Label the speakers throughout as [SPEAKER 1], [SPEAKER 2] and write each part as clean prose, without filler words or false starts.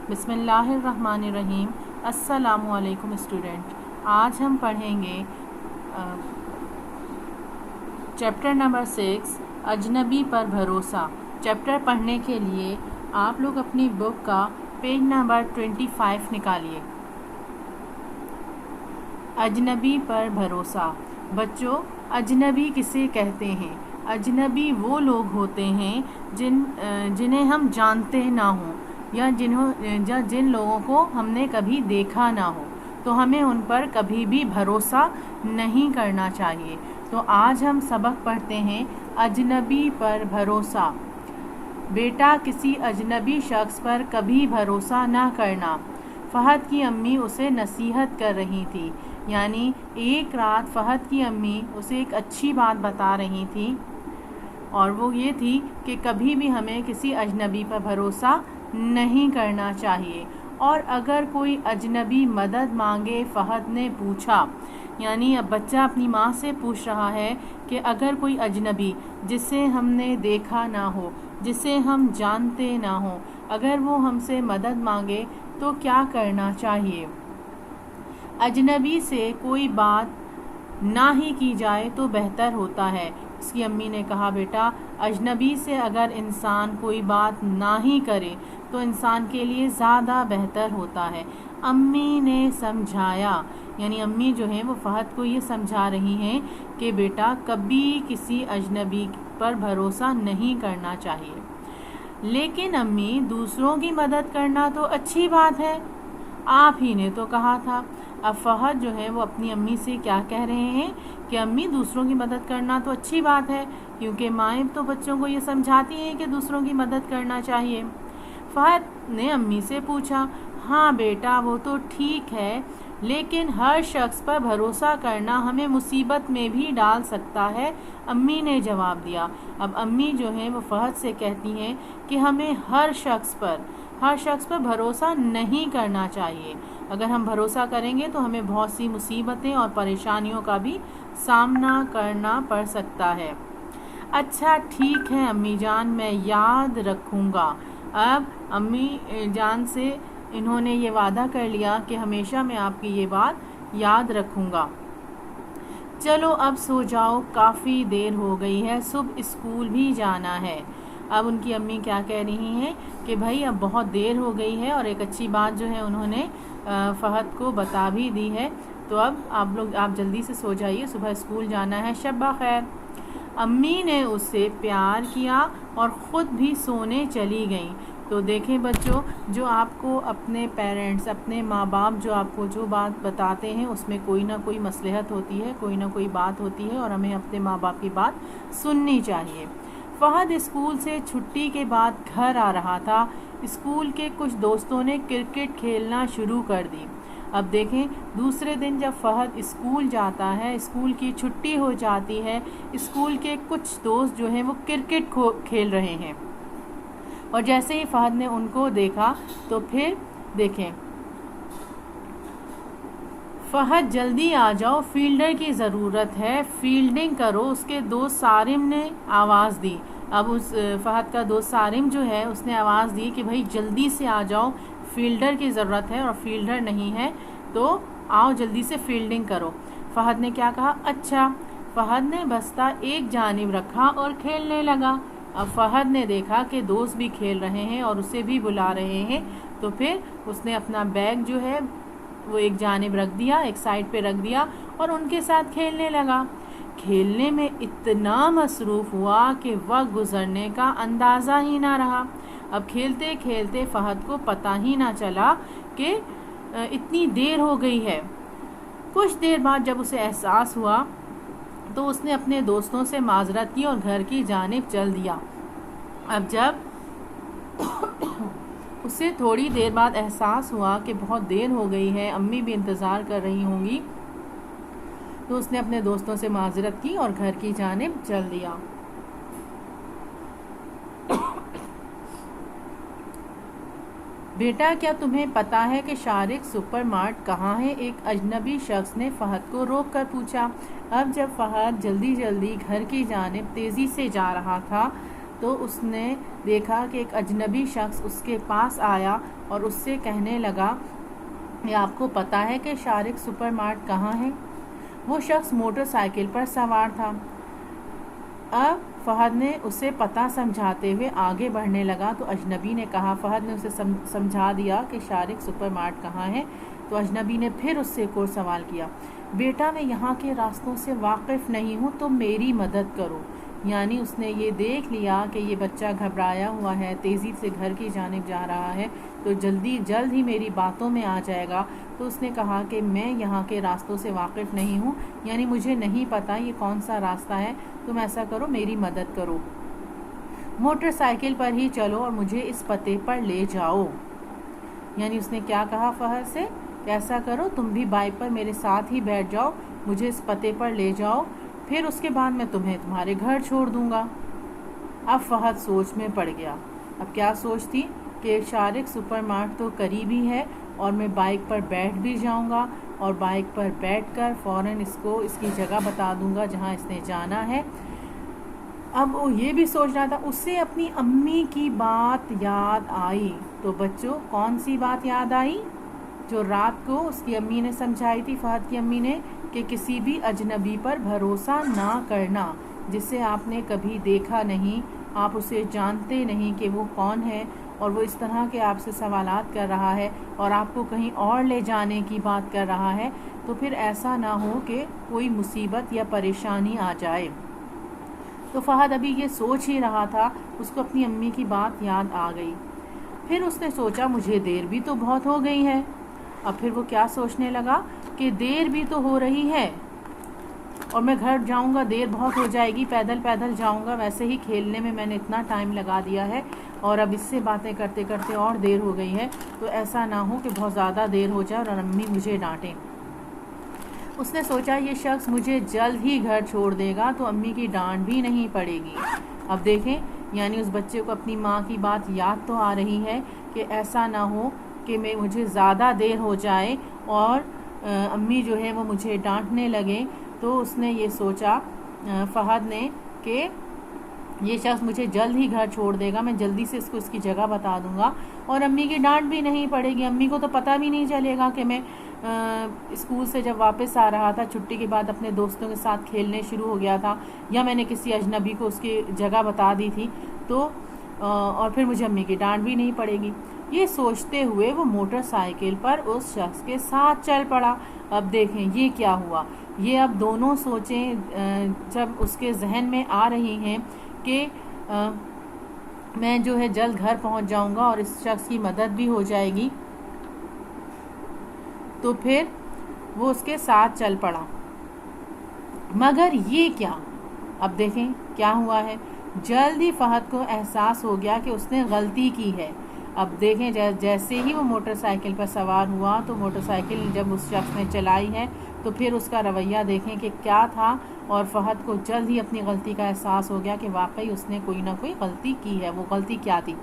[SPEAKER 1] بسم اللہ الرحمن الرحیم۔ السلام علیکم اسٹوڈنٹ، آج ہم پڑھیں گے چیپٹر نمبر 6 اجنبی پر بھروسہ۔ چیپٹر پڑھنے کے لیے آپ لوگ اپنی بک کا پیج نمبر 25 نکالیے۔ اجنبی پر بھروسہ۔ بچوں، اجنبی کسے کہتے ہیں؟ اجنبی وہ لوگ ہوتے ہیں جنہیں ہم جانتے نہ ہوں یا جن لوگوں کو ہم نے کبھی دیکھا نہ ہو، تو ہمیں ان پر کبھی بھی بھروسہ نہیں کرنا چاہیے۔ تو آج ہم سبق پڑھتے ہیں اجنبی پر بھروسہ۔ بیٹا، کسی اجنبی شخص پر کبھی بھروسہ نہ کرنا۔ فہد کی امی اسے نصیحت کر رہی تھی، یعنی ایک رات فہد کی امی اسے ایک اچھی بات بتا رہی تھی، اور وہ یہ تھی کہ کبھی بھی ہمیں کسی اجنبی پر بھروسہ نہیں کرنا چاہیے۔ اور اگر کوئی اجنبی مدد مانگے، فہد نے پوچھا، یعنی اب بچہ اپنی ماں سے پوچھ رہا ہے کہ اگر کوئی اجنبی جسے ہم نے دیکھا نہ ہو، جسے ہم جانتے نہ ہوں، اگر وہ ہم سے مدد مانگے تو کیا کرنا چاہیے؟ اجنبی سے کوئی بات نہ ہی کی جائے تو بہتر ہوتا ہے۔ اس کی امی نے کہا، بیٹا، اجنبی سے اگر انسان کوئی بات نہ ہی کرے تو انسان کے لیے زیادہ بہتر ہوتا ہے۔ امی نے سمجھایا، یعنی امی جو ہیں وہ فہد کو یہ سمجھا رہی ہیں کہ بیٹا کبھی کسی اجنبی پر بھروسہ نہیں کرنا چاہیے۔ لیکن امی، دوسروں کی مدد کرنا تو اچھی بات ہے، آپ ہی نے تو کہا تھا۔ اب فہد جو ہے وہ اپنی امی سے کیا کہہ رہے ہیں کہ امی، دوسروں کی مدد کرنا تو اچھی بات ہے، کیونکہ مائیں تو بچوں کو یہ سمجھاتی ہیں کہ دوسروں کی مدد کرنا چاہیے۔ فہد نے امی سے پوچھا، ہاں بیٹا، وہ تو ٹھیک ہے، لیکن ہر شخص پر بھروسہ کرنا ہمیں مصیبت میں بھی ڈال سکتا ہے، امی نے جواب دیا۔ اب امی جو ہیں وہ فہد سے کہتی ہیں کہ ہمیں ہر شخص پر بھروسہ نہیں کرنا چاہیے۔ اگر ہم بھروسہ کریں گے تو ہمیں بہت سی مصیبتیں اور پریشانیوں کا بھی سامنا کرنا پڑ سکتا ہے۔ اچھا ٹھیک ہے امی جان، میں یاد رکھوں گا۔ اب امی جان سے انہوں نے یہ وعدہ کر لیا کہ ہمیشہ میں آپ کی یہ بات یاد رکھوں گا۔ چلو اب سو جاؤ، کافی دیر ہو گئی ہے، صبح اسکول بھی جانا ہے۔ اب ان کی امی کیا کہہ رہی ہیں کہ بھائی اب بہت دیر ہو گئی ہے، اور ایک اچھی بات جو ہے انہوں نے فہد کو بتا بھی دی ہے، تو اب آپ جلدی سے سو جائیے، صبح اسکول جانا ہے، شب بخیر۔ امی نے اس سے پیار کیا اور خود بھی سونے چلی گئیں۔ تو دیکھیں بچوں، جو آپ کو اپنے پیرنٹس، اپنے ماں باپ جو آپ کو جو بات بتاتے ہیں اس میں کوئی نہ کوئی مصلحت ہوتی ہے، کوئی نہ کوئی بات ہوتی ہے، اور ہمیں اپنے ماں باپ کی بات سننی چاہیے۔ فہد اسکول سے چھٹی کے بعد گھر آ رہا تھا۔ اسکول کے کچھ دوستوں نے کرکٹ کھیلنا شروع کر دی۔ اب دیکھیں، دوسرے دن جب فہد اسکول جاتا ہے، اسکول کی چھٹی ہو جاتی ہے، اسکول کے کچھ دوست جو ہیں وہ کرکٹ کھیل رہے ہیں، اور جیسے ہی فہد نے ان کو دیکھا تو پھر دیکھیں، فہد جلدی آ جاؤ، فیلڈر کی ضرورت ہے، فیلڈنگ کرو، اس کے دوست سارم نے آواز دی۔ اب اس فہد کا دوست سارم جو ہے اس نے آواز دی کہ بھائی جلدی سے آ جاؤ، فیلڈر کی ضرورت ہے، اور فیلڈر نہیں ہے تو آؤ جلدی سے فیلڈنگ کرو۔ فہد نے کیا کہا؟ اچھا۔ فہد نے بستہ ایک جانب رکھا اور کھیلنے لگا۔ اب فہد نے دیکھا کہ دوست بھی کھیل رہے ہیں اور اسے بھی بلا رہے ہیں، تو پھر اس نے اپنا بیگ جو ہے وہ ایک جانب رکھ دیا، ایک سائڈ پہ رکھ دیا، اور ان کے ساتھ کھیلنے لگا۔ کھیلنے میں اتنا مصروف ہوا کہ وقت گزرنے کا اندازہ ہی نہ رہا۔ اب کھیلتے کھیلتے فہد کو پتہ ہی نہ چلا کہ اتنی دیر ہو گئی ہے۔ کچھ دیر بعد جب اسے احساس ہوا تو اس نے اپنے دوستوں سے معذرت کی اور گھر کی جانب چل دیا۔ اب جب اسے تھوڑی دیر بعد احساس ہوا کہ بہت دیر ہو گئی ہے، امی بھی انتظار کر رہی ہوں گی، تو اس نے اپنے دوستوں سے معذرت کی اور گھر کی جانب چل دیا۔ بیٹا، کیا تمہیں پتا ہے کہ شارق سپر مارٹ کہاں ہے؟ ایک اجنبی شخص نے فہد کو روک کر پوچھا۔ اب جب فہد جلدی گھر کی جانب تیزی سے جا رہا تھا تو اس نے دیکھا کہ ایک اجنبی شخص اس کے پاس آیا اور اس سے کہنے لگا کہ آپ کو پتہ ہے کہ شارق سپر مارٹ کہاں ہے؟ وہ شخص موٹر سائیکل پر سوار تھا۔ اب فہد نے اسے پتہ سمجھاتے ہوئے آگے بڑھنے لگا تو اجنبی نے کہا، فہد نے اسے سمجھا دیا کہ شارق سپر مارٹ کہاں ہے، تو اجنبی نے پھر اس سے ایک اور سوال کیا، بیٹا میں یہاں کے راستوں سے واقف نہیں ہوں تو میری مدد کرو۔ یعنی اس نے یہ دیکھ لیا کہ یہ بچہ گھبرایا ہوا ہے، تیزی سے گھر کی جانب جا رہا ہے، تو جلد ہی میری باتوں میں آ جائے گا، تو اس نے کہا کہ میں یہاں کے راستوں سے واقف نہیں ہوں، یعنی مجھے نہیں پتہ یہ کون سا راستہ ہے، تم ایسا کرو میری مدد کرو، موٹر سائیکل پر ہی چلو اور مجھے اس پتے پر لے جاؤ۔ یعنی اس نے کیا کہا فہد سے کہ ایسا کرو تم بھی بائک پر میرے ساتھ ہی بیٹھ جاؤ، مجھے اس پتے پر لے جاؤ، پھر اس کے بعد میں تمہیں تمہارے گھر چھوڑ دوں گا۔ اب فہد سوچ میں پڑ گیا۔ اب کیا سوچ تھی کہ شارق سپر مارٹ تو قریب ہی ہے اور میں بائک پر بیٹھ بھی جاؤں گا اور بائک پر بیٹھ کر فوراً اس کو اس کی جگہ بتا دوں گا جہاں اس نے جانا ہے۔ اب وہ یہ بھی سوچ رہا تھا، اسے اپنی امی کی بات یاد آئی۔ تو بچوں کون سی بات یاد آئی؟ جو رات کو اس کی امی نے سمجھائی تھی، فہد کی امی نے، کہ کسی بھی اجنبی پر بھروسہ نہ کرنا جسے آپ نے کبھی دیکھا نہیں، آپ اسے جانتے نہیں کہ وہ کون ہے، اور وہ اس طرح کے آپ سے سوالات کر رہا ہے اور آپ کو کہیں اور لے جانے کی بات کر رہا ہے، تو پھر ایسا نہ ہو کہ کوئی مصیبت یا پریشانی آ جائے۔ تو فہد ابھی یہ سوچ ہی رہا تھا، اس کو اپنی امی کی بات یاد آ گئی۔ پھر اس نے سوچا مجھے دیر بھی تو بہت ہو گئی ہے۔ اب پھر وہ کیا سوچنے لگا کہ دیر بھی تو ہو رہی ہے اور میں گھر جاؤں گا دیر بہت ہو جائے گی، پیدل جاؤں گا، ویسے ہی کھیلنے میں میں نے اتنا ٹائم لگا دیا ہے اور اب اس سے باتیں کرتے کرتے اور دیر ہو گئی ہے، تو ایسا نہ ہو کہ بہت زیادہ دیر ہو جائے اور امی مجھے ڈانٹیں۔ اس نے سوچا یہ شخص مجھے جلد ہی گھر چھوڑ دے گا تو امی کی ڈانٹ بھی نہیں پڑے گی۔ اب دیکھیں، یعنی اس بچے کو اپنی ماں کی بات یاد تو آ رہی ہے کہ ایسا نہ ہو کہ مجھے زیادہ دیر ہو جائے اور امی جو ہے وہ مجھے ڈانٹنے لگے۔ تو اس نے یہ سوچا فہد نے کہ یہ شخص مجھے جلد ہی گھر چھوڑ دے گا، میں جلدی سے اس کو اس کی جگہ بتا دوں گا اور امی کی ڈانٹ بھی نہیں پڑے گی، امی کو تو پتہ بھی نہیں چلے گا کہ میں اسکول سے جب واپس آ رہا تھا چھٹی کے بعد اپنے دوستوں کے ساتھ کھیلنے شروع ہو گیا تھا، یا میں نے کسی اجنبی کو اس کی جگہ بتا دی تھی، تو اور پھر مجھے امی کی ڈانٹ بھی نہیں پڑے گی۔ یہ سوچتے ہوئے وہ موٹر سائیکل پر اس شخص کے ساتھ چل پڑا۔ اب دیکھیں یہ کیا ہوا، یہ اب دونوں سوچیں جب اس کے ذہن میں آ رہی ہیں کہ میں جو ہے جلد گھر پہنچ جاؤں گا اور اس شخص کی مدد بھی ہو جائے گی، تو پھر وہ اس کے ساتھ چل پڑا۔ مگر یہ کیا، اب دیکھیں کیا ہوا ہے، جلد ہی فہد کو احساس ہو گیا کہ اس نے غلطی کی ہے۔ اب دیکھیں جیسے ہی وہ موٹر سائیکل پر سوار ہوا تو موٹر سائیکل جب اس شخص نے چلائی ہے تو پھر اس کا رویہ دیکھیں کہ کیا تھا، اور فہد کو جلد ہی اپنی غلطی کا احساس ہو گیا کہ واقعی اس نے کوئی نہ کوئی غلطی کی ہے۔ وہ غلطی کیا تھی؟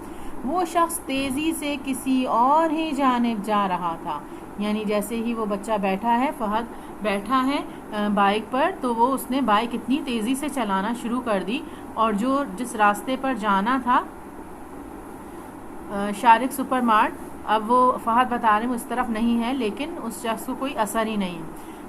[SPEAKER 1] وہ شخص تیزی سے کسی اور ہی جانب جا رہا تھا۔ یعنی جیسے ہی وہ بچہ بیٹھا ہے، فہد بیٹھا ہے بائک پر، تو وہ اس نے بائک اتنی تیزی سے چلانا شروع کر دی، اور جس راستے پر جانا تھا شارق سپر مارٹ، اب وہ فہد بتا رہے ہیں اس طرف نہیں ہے، لیکن اس شخص کو کوئی اثر ہی نہیں۔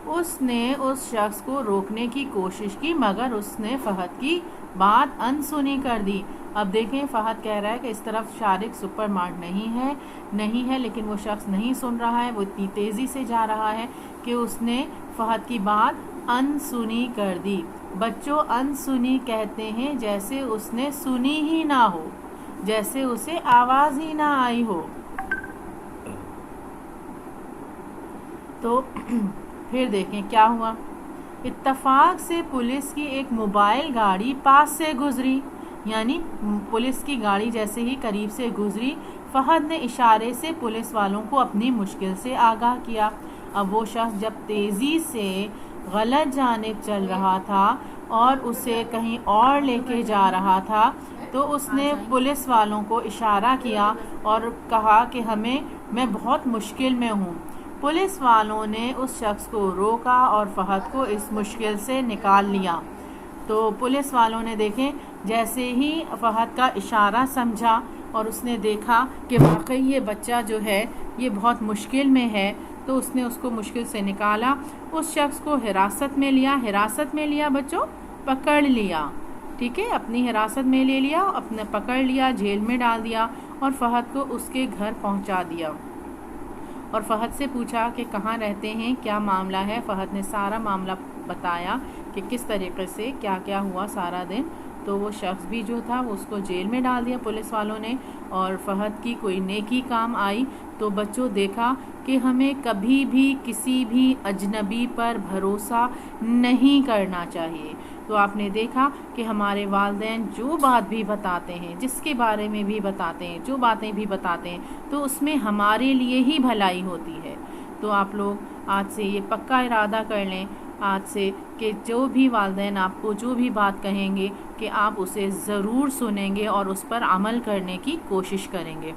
[SPEAKER 1] اس نے اس شخص کو روکنے کی کوشش کی مگر اس نے فہد کی بات انسنی کر دی۔ اب دیکھیں فہد کہہ رہا ہے کہ اس طرف شارق سپر مارٹ نہیں ہے، لیکن وہ شخص نہیں سن رہا ہے، وہ اتنی تیزی سے جا رہا ہے کہ اس نے فہد کی بات انسنی کر دی۔ بچوں انسنی کہتے ہیں جیسے اس نے سنی ہی نہ ہو، جیسے اسے آواز ہی نہ آئی ہو۔ تو پھر دیکھیں کیا ہوا، اتفاق سے پولیس کی ایک موبائل گاڑی پاس سے گزری۔ یعنی پولیس کی گاڑی جیسے ہی قریب سے گزری، فہد نے اشارے سے پولیس والوں کو اپنی مشکل سے آگاہ کیا۔ اب وہ شخص جب تیزی سے غلط جانب چل رہا تھا اور اسے کہیں اور لے کے جا رہا تھا، تو اس نے پولیس والوں کو اشارہ کیا اور کہا کہ میں بہت مشکل میں ہوں۔ پولیس والوں نے اس شخص کو روکا اور فہد کو اس مشکل سے نکال لیا۔ تو پولیس والوں نے دیکھیں جیسے ہی فہد کا اشارہ سمجھا اور اس نے دیکھا کہ واقعی یہ بچہ جو ہے یہ بہت مشکل میں ہے، تو اس نے اس کو مشکل سے نکالا، اس شخص کو حراست میں لیا بچوں، پکڑ لیا، ٹھیک ہے، اپنی حراست میں لے لیا، اپنے پکڑ لیا، جیل میں ڈال دیا اور فہد کو اس کے گھر پہنچا دیا اور فہد سے پوچھا کہ کہاں رہتے ہیں، کیا معاملہ ہے۔ فہد نے سارا معاملہ بتایا کہ کس طریقے سے کیا کیا ہوا سارا دن۔ تو وہ شخص بھی جو تھا وہ اس کو جیل میں ڈال دیا پولیس والوں نے، اور فہد کی کوئی نیکی کام آئی۔ تو بچوں دیکھا کہ ہمیں کبھی بھی کسی بھی اجنبی پر بھروسہ نہیں کرنا چاہیے۔ تو آپ نے دیکھا کہ ہمارے والدین جو بات بھی بتاتے ہیں، جس کے بارے میں بھی بتاتے ہیں، جو باتیں بھی بتاتے ہیں، تو اس میں ہمارے لیے ہی بھلائی ہوتی ہے۔ تو آپ لوگ آج سے یہ پکا ارادہ کر لیں آج سے کہ جو بھی والدین آپ کو جو بھی بات کہیں گے کہ آپ اسے ضرور سنیں گے اور اس پر عمل کرنے کی کوشش کریں گے۔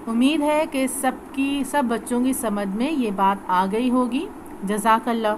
[SPEAKER 1] امید ہے کہ سب بچوں کی سمجھ میں یہ بات آ گئی ہوگی۔ جزاک اللہ۔